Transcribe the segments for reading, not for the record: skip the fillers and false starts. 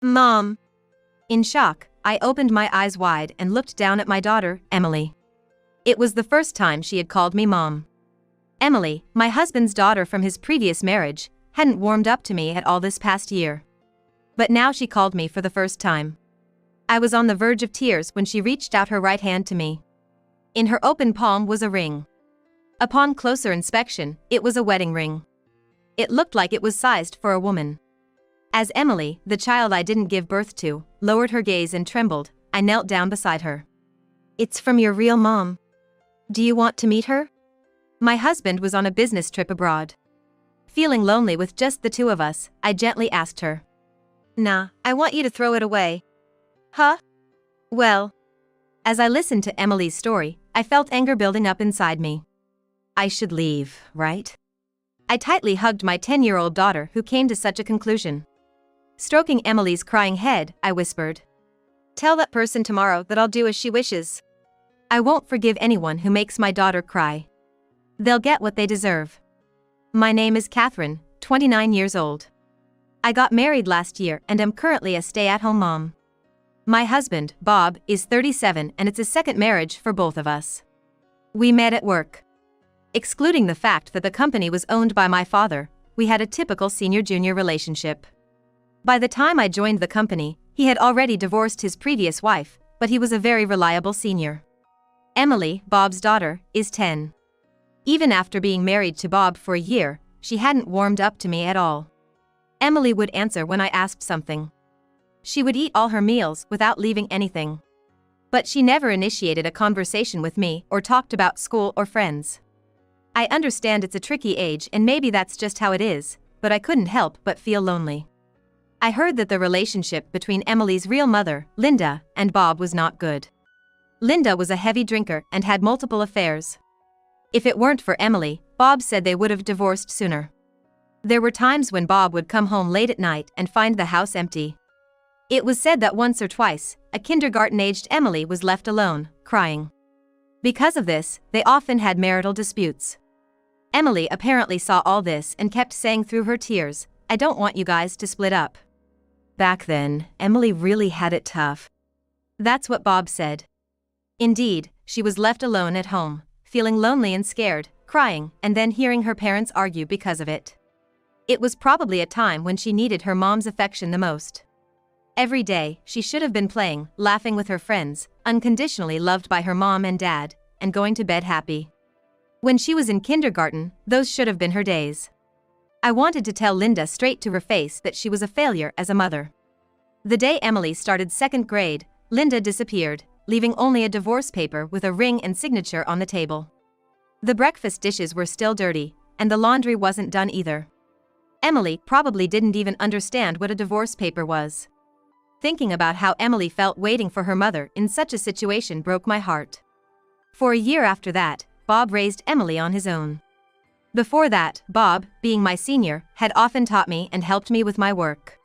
Mom. In shock, I opened my eyes wide and looked down at my daughter, Emily. It was the first time she had called me Mom. Emily, my husband's daughter from his previous marriage, hadn't warmed up to me at all this past year. But now she called me for the first time. I was on the verge of tears when she reached out her right hand to me. In her open palm was a ring. Upon closer inspection, it was a wedding ring. It looked like it was sized for a woman. As Emily, the child I didn't give birth to, lowered her gaze and trembled, I knelt down beside her. "It's from your real mom. Do you want to meet her?" My husband was on a business trip abroad. Feeling lonely with just the two of us, I gently asked her. "Nah, I want you to throw it away." "Huh?" "Well." As I listened to Emily's story, I felt anger building up inside me. I should leave, right? I tightly hugged my 10-year-old daughter who came to such a conclusion. Stroking Emily's crying head, I whispered. "Tell that person tomorrow that I'll do as she wishes. I won't forgive anyone who makes my daughter cry. They'll get what they deserve." My name is Catherine, 29 years old. I got married last year and am currently a stay-at-home mom. My husband, Bob, is 37 and it's a second marriage for both of us. We met at work. Excluding the fact that the company was owned by my father, we had a typical senior-junior relationship. By the time I joined the company, he had already divorced his previous wife, but he was a very reliable senior. Emily, Bob's daughter, is 10. Even after being married to Bob for a year, she hadn't warmed up to me at all. Emily would answer when I asked something. She would eat all her meals without leaving anything. But she never initiated a conversation with me or talked about school or friends. I understand it's a tricky age and maybe that's just how it is, but I couldn't help but feel lonely. I heard that the relationship between Emily's real mother, Linda, and Bob was not good. Linda was a heavy drinker and had multiple affairs. If it weren't for Emily, Bob said they would have divorced sooner. There were times when Bob would come home late at night and find the house empty. It was said that once or twice, a kindergarten-aged Emily was left alone, crying. Because of this, they often had marital disputes. Emily apparently saw all this and kept saying through her tears, "I don't want you guys to split up." Back then, Emily really had it tough. That's what Bob said. Indeed, she was left alone at home, feeling lonely and scared, crying, and then hearing her parents argue because of it. It was probably a time when she needed her mom's affection the most. Every day, she should have been playing, laughing with her friends, unconditionally loved by her mom and dad, and going to bed happy. When she was in kindergarten, those should have been her days. I wanted to tell Linda straight to her face that she was a failure as a mother. The day Emily started second grade, Linda disappeared, leaving only a divorce paper with a ring and signature on the table. The breakfast dishes were still dirty, and the laundry wasn't done either. Emily probably didn't even understand what a divorce paper was. Thinking about how Emily felt waiting for her mother in such a situation broke my heart. For a year after that, Bob raised Emily on his own. Before that, Bob, being my senior, had often taught me and helped me with my work.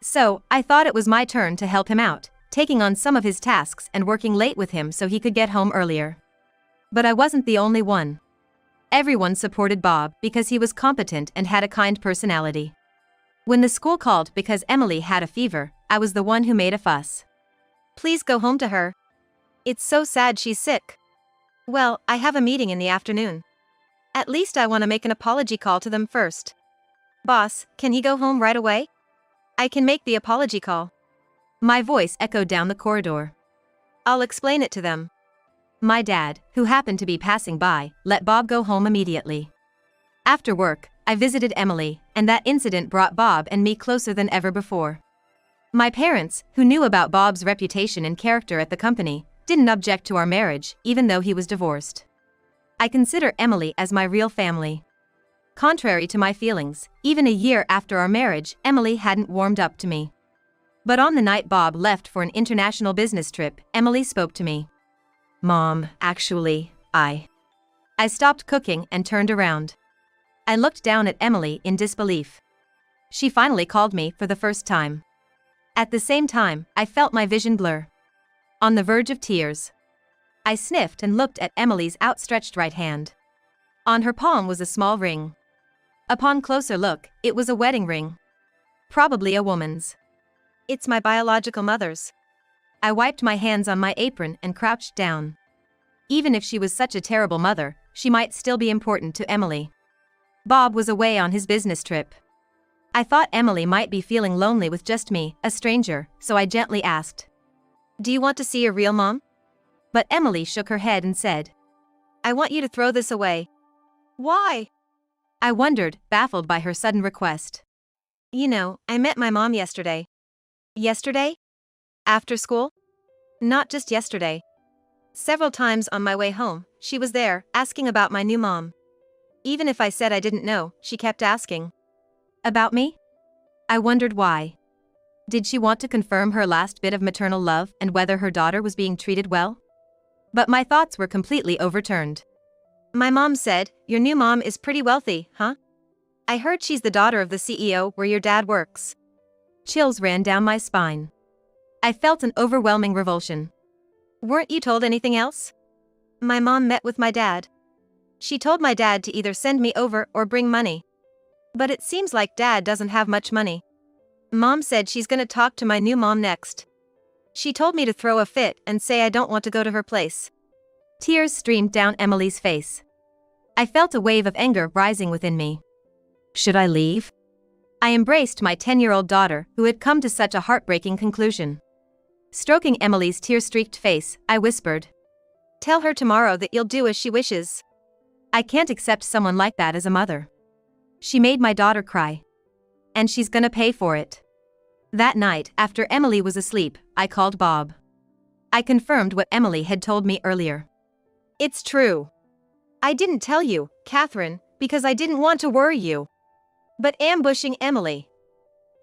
So, I thought it was my turn to help him out, taking on some of his tasks and working late with him so he could get home earlier. But I wasn't the only one. Everyone supported Bob because he was competent and had a kind personality. When the school called because Emily had a fever, I was the one who made a fuss. "Please go home to her. It's so sad she's sick." "Well, I have a meeting in the afternoon. At least I want to make an apology call to them first." "Boss, can he go home right away?" "I can make the apology call." My voice echoed down the corridor. "I'll explain it to them." My dad, who happened to be passing by, let Bob go home immediately. After work, I visited Emily, and that incident brought Bob and me closer than ever before. My parents, who knew about Bob's reputation and character at the company, didn't object to our marriage, even though he was divorced. I consider Emily as my real family. Contrary to my feelings, even a year after our marriage, Emily hadn't warmed up to me. But on the night Bob left for an international business trip, Emily spoke to me. "Mom, actually, I stopped cooking and turned around." I looked down at Emily in disbelief. She finally called me for the first time. At the same time, I felt my vision blur. On the verge of tears. I sniffed and looked at Emily's outstretched right hand. On her palm was a small ring. Upon closer look, it was a wedding ring. Probably a woman's. It's my biological mother's. I wiped my hands on my apron and crouched down. Even if she was such a terrible mother, she might still be important to Emily. Bob was away on his business trip. I thought Emily might be feeling lonely with just me, a stranger, so I gently asked, "Do you want to see your real mom?" But Emily shook her head and said, "I want you to throw this away." "Why?" I wondered, baffled by her sudden request. "You know, I met my mom yesterday." "Yesterday? After school?" "Not just yesterday. Several times on my way home, she was there, asking about my new mom. Even if I said I didn't know, she kept asking." "About me?" I wondered why. Did she want to confirm her last bit of maternal love and whether her daughter was being treated well? But my thoughts were completely overturned. "My mom said, your new mom is pretty wealthy, huh? I heard she's the daughter of the CEO where your dad works." Chills ran down my spine. I felt an overwhelming revulsion. "Weren't you told anything else?" "My mom met with my dad. She told my dad to either send me over or bring money. But it seems like dad doesn't have much money. Mom said she's gonna talk to my new mom next. She told me to throw a fit and say I don't want to go to her place." Tears streamed down Emily's face. I felt a wave of anger rising within me. Should I leave? I embraced my 10-year-old daughter, who had come to such a heartbreaking conclusion. Stroking Emily's tear-streaked face, I whispered, "Tell her tomorrow that you'll do as she wishes." I can't accept someone like that as a mother. She made my daughter cry. And she's gonna pay for it. That night, after Emily was asleep, I called Bob. I confirmed what Emily had told me earlier. "It's true. I didn't tell you, Catherine, because I didn't want to worry you. But ambushing Emily.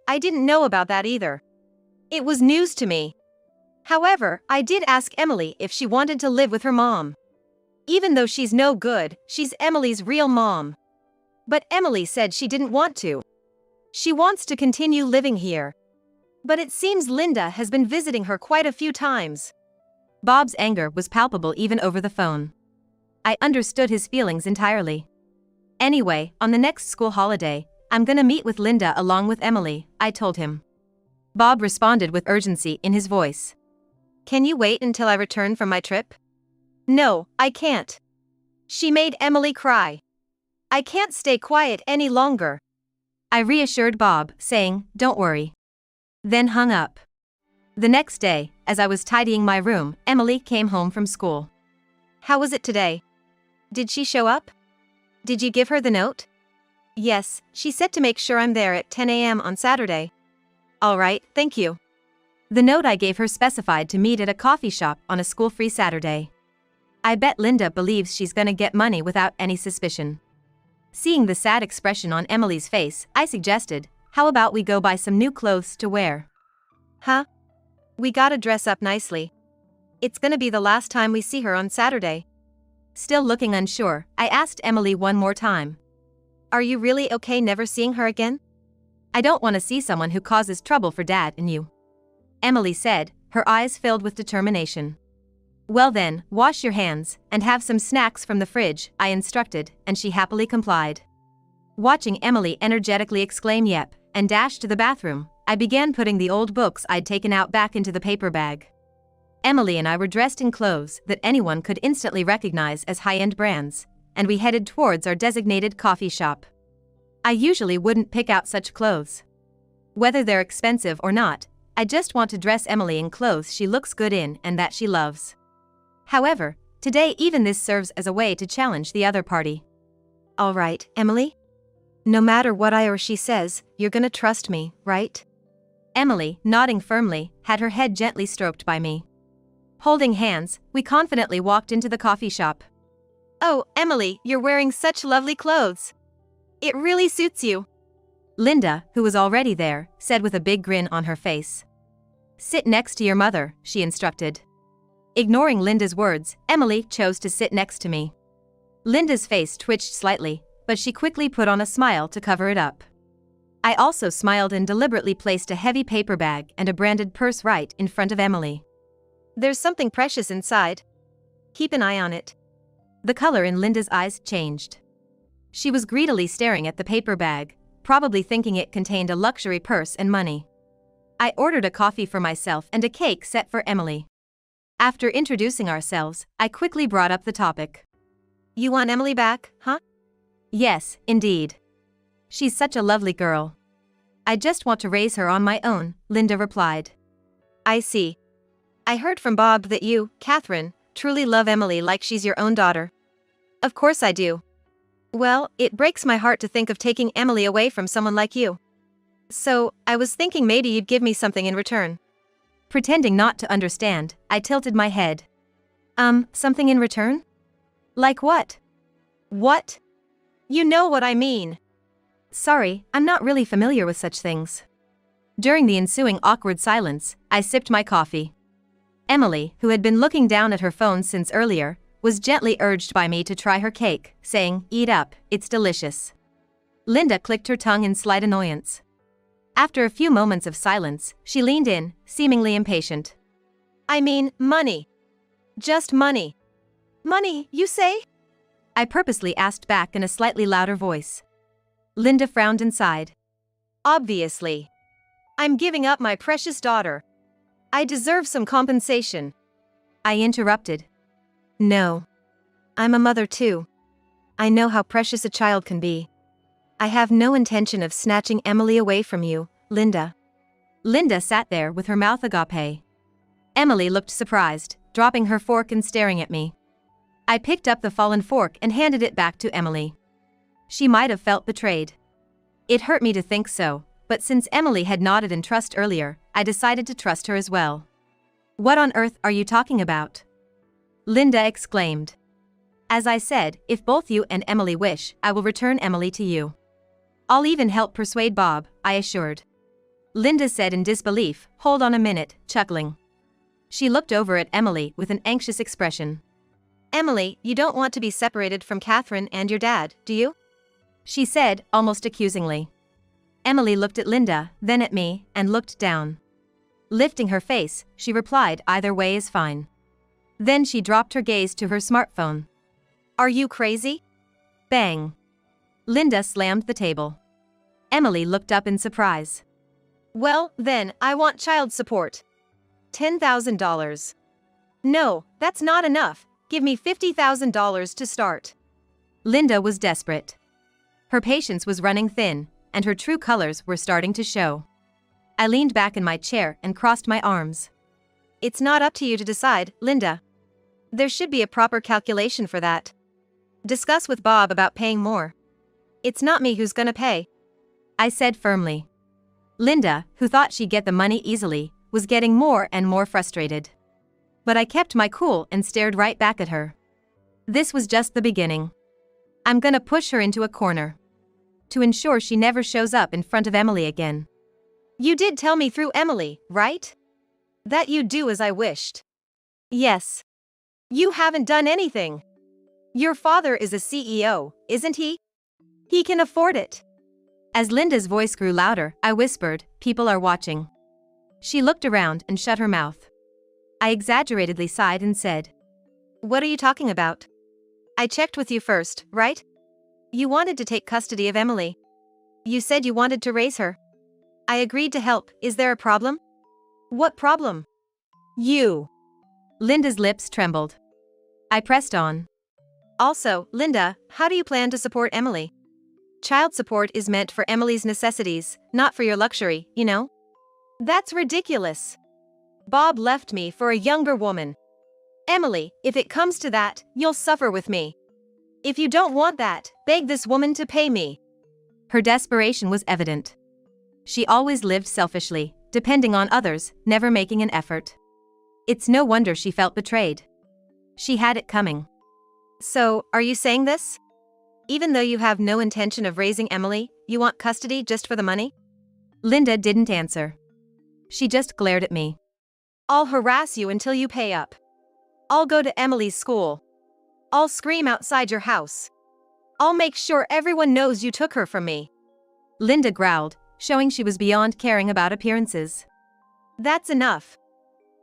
I didn't know about that either. It was news to me. However, I did ask Emily if she wanted to live with her mom. Even though she's no good, she's Emily's real mom. But Emily said she didn't want to. She wants to continue living here. But it seems Linda has been visiting her quite a few times." Bob's anger was palpable even over the phone. I understood his feelings entirely. "Anyway, on the next school holiday, I'm gonna meet with Linda along with Emily," I told him. Bob responded with urgency in his voice. "Can you wait until I return from my trip?" "No, I can't. She made Emily cry. I can't stay quiet any longer." I reassured Bob, saying, "Don't worry." Then hung up. The next day, as I was tidying my room, Emily came home from school. "How was it today? Did she show up? Did you give her the note?" "Yes, she said to make sure I'm there at 10 a.m. on Saturday." "All right, thank you." The note I gave her specified to meet at a coffee shop on a school-free Saturday. I bet Linda believes she's gonna get money without any suspicion. Seeing the sad expression on Emily's face, I suggested, "How about we go buy some new clothes to wear?" "Huh? We gotta dress up nicely. It's gonna be the last time we see her on Saturday." Still looking unsure, I asked Emily one more time. "Are you really okay never seeing her again?" "I don't want to see someone who causes trouble for Dad and you," Emily said, her eyes filled with determination. "Well then, wash your hands, and have some snacks from the fridge," I instructed, and she happily complied. Watching Emily energetically exclaim "yep," and dash to the bathroom, I began putting the old books I'd taken out back into the paper bag. Emily and I were dressed in clothes that anyone could instantly recognize as high-end brands, and we headed towards our designated coffee shop. I usually wouldn't pick out such clothes. Whether they're expensive or not, I just want to dress Emily in clothes she looks good in and that she loves. However, today even this serves as a way to challenge the other party. "All right, Emily? No matter what I or she says, you're gonna trust me, right?" Emily, nodding firmly, had her head gently stroked by me. Holding hands, we confidently walked into the coffee shop. "Oh, Emily, you're wearing such lovely clothes. It really suits you," Linda, who was already there, said with a big grin on her face. "Sit next to your mother," she instructed. Ignoring Linda's words, Emily chose to sit next to me. Linda's face twitched slightly, but she quickly put on a smile to cover it up. I also smiled and deliberately placed a heavy paper bag and a branded purse right in front of Emily. "There's something precious inside. Keep an eye on it." The color in Linda's eyes changed. She was greedily staring at the paper bag, probably thinking it contained a luxury purse and money. I ordered a coffee for myself and a cake set for Emily. After introducing ourselves, I quickly brought up the topic. You want Emily back, huh? Yes, indeed. She's such a lovely girl. I just want to raise her on my own, Linda replied. I see. I heard from Bob that you, Catherine, truly love Emily like she's your own daughter. Of course I do. Well, it breaks my heart to think of taking Emily away from someone like you. So, I was thinking maybe you'd give me something in return. Pretending not to understand, I tilted my head. Something in return? Like what? What? You know what I mean. Sorry, I'm not really familiar with such things. During the ensuing awkward silence, I sipped my coffee. Emily, who had been looking down at her phone since earlier, was gently urged by me to try her cake, saying, "Eat up, it's delicious." Linda clicked her tongue in slight annoyance. After a few moments of silence, she leaned in, seemingly impatient. I mean, money. Just money. Money, you say? I purposely asked back in a slightly louder voice. Linda frowned and sighed. Obviously. I'm giving up my precious daughter. I deserve some compensation. I interrupted. No. I'm a mother too. I know how precious a child can be. I have no intention of snatching Emily away from you, Linda. Linda sat there with her mouth agape. Emily looked surprised, dropping her fork and staring at me. I picked up the fallen fork and handed it back to Emily. She might have felt betrayed. It hurt me to think so, but since Emily had nodded in trust earlier, I decided to trust her as well. What on earth are you talking about? Linda exclaimed. As I said, if both you and Emily wish, I will return Emily to you. I'll even help persuade Bob, I assured. Linda said in disbelief, hold on a minute, chuckling. She looked over at Emily with an anxious expression. Emily, you don't want to be separated from Catherine and your dad, do you? She said, almost accusingly. Emily looked at Linda, then at me, and looked down. Lifting her face, she replied, either way is fine. Then she dropped her gaze to her smartphone. Are you crazy? Bang. Linda slammed the table. Emily looked up in surprise. Well, then, I want child support. $10,000. No, that's not enough. Give me $50,000 to start. Linda was desperate. Her patience was running thin, and her true colors were starting to show. I leaned back in my chair and crossed my arms. It's not up to you to decide, Linda. There should be a proper calculation for that. Discuss with Bob about paying more. It's not me who's gonna pay, I said firmly. Linda, who thought she'd get the money easily, was getting more and more frustrated. But I kept my cool and stared right back at her. This was just the beginning. I'm gonna push her into a corner. To ensure she never shows up in front of Emily again. You did tell me through Emily, right? That you'd do as I wished. Yes. You haven't done anything. Your father is a CEO, isn't he? He can afford it. As Linda's voice grew louder, I whispered, people are watching. She looked around and shut her mouth. I exaggeratedly sighed and said, what are you talking about? I checked with you first, right? You wanted to take custody of Emily. You said you wanted to raise her. I agreed to help. Is there a problem? What problem? You. Linda's lips trembled. I pressed on. Also, Linda, how do you plan to support Emily? Child support is meant for Emily's necessities, not for your luxury, you know? That's ridiculous. Bob left me for a younger woman. Emily, if it comes to that, you'll suffer with me. If you don't want that, beg this woman to pay me. Her desperation was evident. She always lived selfishly, depending on others, never making an effort. It's no wonder she felt betrayed. She had it coming. So, are you saying this? Even though you have no intention of raising Emily, you want custody just for the money? Linda didn't answer. She just glared at me. I'll harass you until you pay up. I'll go to Emily's school. I'll scream outside your house. I'll make sure everyone knows you took her from me. Linda growled, showing she was beyond caring about appearances. That's enough.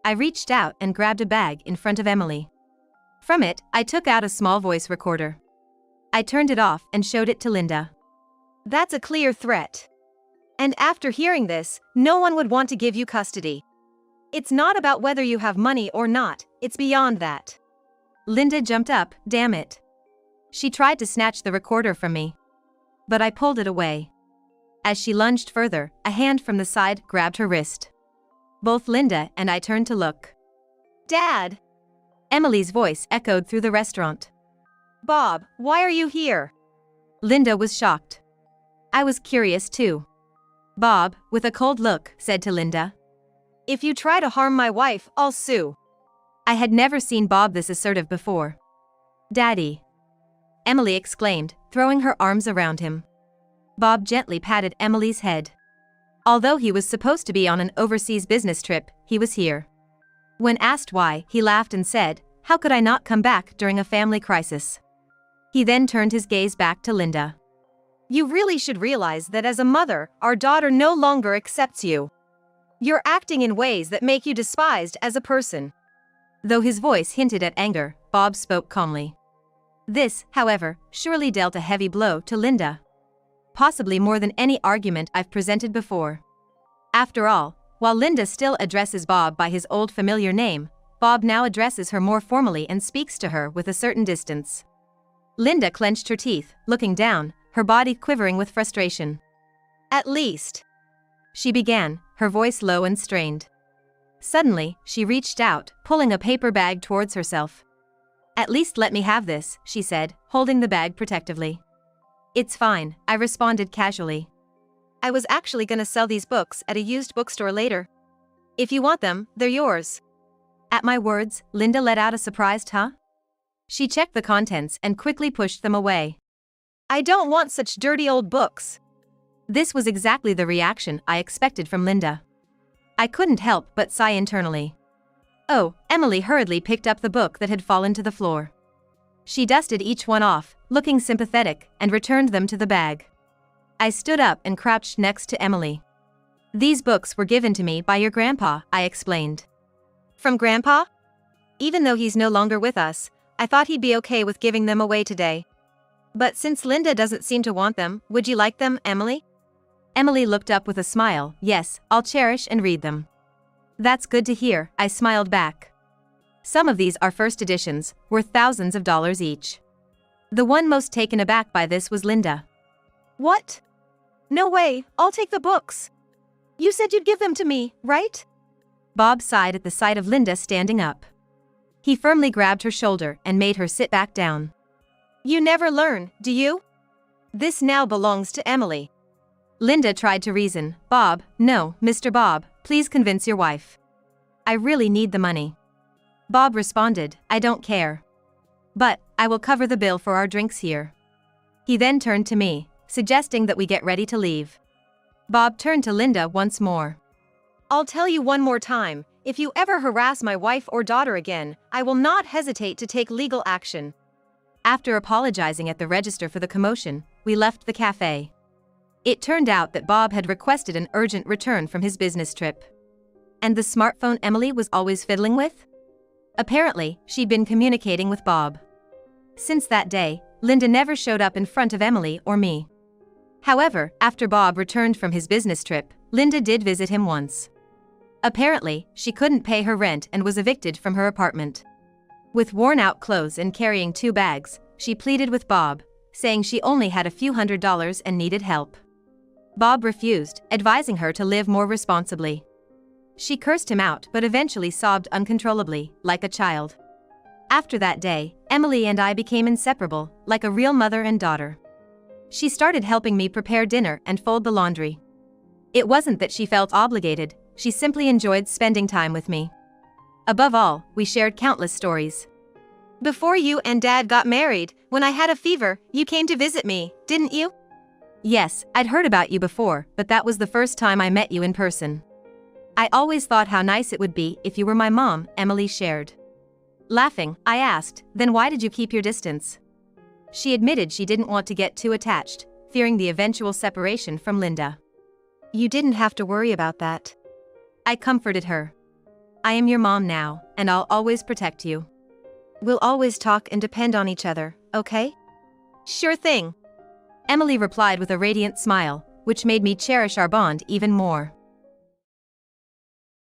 I reached out and grabbed a bag in front of Emily. From it, I took out a small voice recorder. I turned it off and showed it to Linda. That's a clear threat. And after hearing this, no one would want to give you custody. It's not about whether you have money or not, it's beyond that. Linda jumped up, damn it. She tried to snatch the recorder from me. But I pulled it away. As she lunged further, a hand from the side grabbed her wrist. Both Linda and I turned to look. Dad! Emily's voice echoed through the restaurant. Bob, why are you here? Linda was shocked. I was curious too. Bob, with a cold look, said to Linda, if you try to harm my wife, I'll sue. I had never seen Bob this assertive before. Daddy! Emily exclaimed, throwing her arms around him. Bob gently patted Emily's head. Although he was supposed to be on an overseas business trip, he was here. When asked why, he laughed and said, how could I not come back during a family crisis? He then turned his gaze back to Linda. You really should realize that as a mother, our daughter no longer accepts you. You're acting in ways that make you despised as a person. Though his voice hinted at anger, Bob spoke calmly. This, however, surely dealt a heavy blow to Linda. Possibly more than any argument I've presented before. After all, while Linda still addresses Bob by his old familiar name, Bob now addresses her more formally and speaks to her with a certain distance. Linda clenched her teeth, looking down, her body quivering with frustration. At least, she began, her voice low and strained. Suddenly, she reached out, pulling a paper bag towards herself. At least let me have this, she said, holding the bag protectively. It's fine, I responded casually. I was actually gonna sell these books at a used bookstore later. If you want them, they're yours. At my words, Linda let out a surprised huh? She checked the contents and quickly pushed them away. I don't want such dirty old books. This was exactly the reaction I expected from Linda. I couldn't help but sigh internally. Oh, Emily hurriedly picked up the book that had fallen to the floor. She dusted each one off, looking sympathetic, and returned them to the bag. I stood up and crouched next to Emily. These books were given to me by your grandpa, I explained. From Grandpa? Even though he's no longer with us, I thought he'd be okay with giving them away today. But since Linda doesn't seem to want them, would you like them, Emily? Emily looked up with a smile. Yes, I'll cherish and read them. That's good to hear, I smiled back. Some of these are first editions, worth thousands of dollars each. The one most taken aback by this was Linda. What? No way, I'll take the books. You said you'd give them to me, right? Bob sighed at the sight of Linda standing up. He firmly grabbed her shoulder and made her sit back down. You never learn, do you? This now belongs to Emily. Linda tried to reason. Bob, no, Mr. Bob, please convince your wife. I really need the money. Bob responded, I don't care. But, I will cover the bill for our drinks here. He then turned to me, suggesting that we get ready to leave. Bob turned to Linda once more. I'll tell you one more time, if you ever harass my wife or daughter again, I will not hesitate to take legal action. After apologizing at the register for the commotion, we left the cafe. It turned out that Bob had requested an urgent return from his business trip. And the smartphone Emily was always fiddling with? Apparently, she'd been communicating with Bob. Since that day, Linda never showed up in front of Emily or me. However, after Bob returned from his business trip, Linda did visit him once. Apparently, she couldn't pay her rent and was evicted from her apartment. With worn-out clothes and carrying 2 bags, she pleaded with Bob, saying she only had a few $100s and needed help. Bob refused, advising her to live more responsibly. She cursed him out but eventually sobbed uncontrollably, like a child. After that day, Emily and I became inseparable, like a real mother and daughter. She started helping me prepare dinner and fold the laundry. It wasn't that she felt obligated, she simply enjoyed spending time with me. Above all, we shared countless stories. Before you and Dad got married, when I had a fever, you came to visit me, didn't you? Yes, I'd heard about you before, but that was the first time I met you in person. I always thought how nice it would be if you were my mom, Emily shared. Laughing, I asked, then why did you keep your distance? She admitted she didn't want to get too attached, fearing the eventual separation from Linda. You didn't have to worry about that. I comforted her. I am your mom now, and I'll always protect you. We'll always talk and depend on each other, okay? Sure thing. Emily replied with a radiant smile, which made me cherish our bond even more.